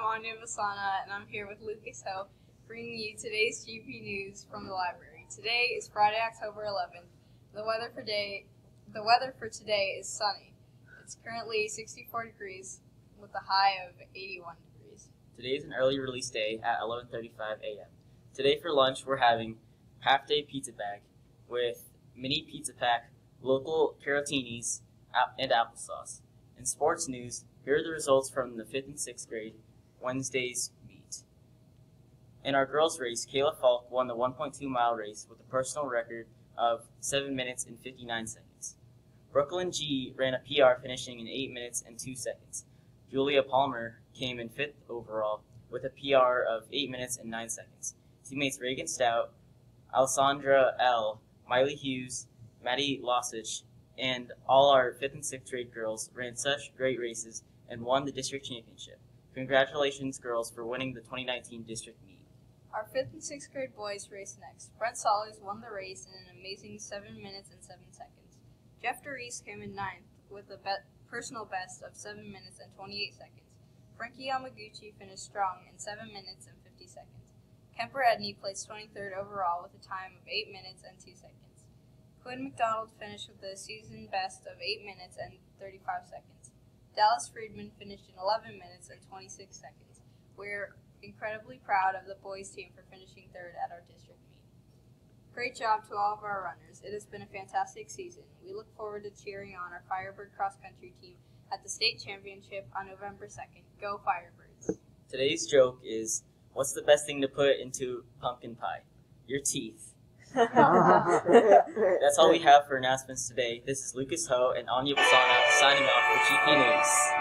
I'm Anya Vasana, and I'm here with Lucas Ho, bringing you today's GP news from the library. Today is Friday, October 11th. The weather for today is sunny. It's currently 64 degrees with a high of 81 degrees. Today is an early release day at 11:35 a.m. Today for lunch we're having half-day pizza bag with mini pizza pack, local carotinis, and applesauce. In sports news, here are the results from the 5th and 6th grade Wednesday's meet. In our girls race, Kayla Falk won the 1.2-mile race with a personal record of 7 minutes and 59 seconds. Brooklyn G ran a PR finishing in 8 minutes and 2 seconds. Julia Palmer came in 5th overall with a PR of 8 minutes and 9 seconds. Teammates Reagan Stout, Alessandra L., Miley Hughes, Maddie Lossich, and all our 5th and 6th grade girls ran such great races and won the district championship. Congratulations, girls, for winning the 2019 district meet. Our 5th and 6th grade boys race next. Brent Sollers won the race in an amazing 7 minutes and 7 seconds. Jeff DeReese came in 9th with a personal best of 7 minutes and 28 seconds. Frankie Yamaguchi finished strong in 7 minutes and 50 seconds. Kemper Edney placed 23rd overall with a time of 8 minutes and 2 seconds. Quinn McDonald finished with a season best of 8 minutes and 35 seconds. Dallas Friedman finished in 11 minutes and 26 seconds. We're incredibly proud of the boys team for finishing 3rd at our district meet. Great job to all of our runners. It has been a fantastic season. We look forward to cheering on our Firebird cross country team at the state championship on November 2nd. Go Firebirds! Today's joke is, what's the best thing to put into pumpkin pie? Your teeth. That's all we have for announcements today. This is Lucas Ho and Anya Basana signing off for GP News.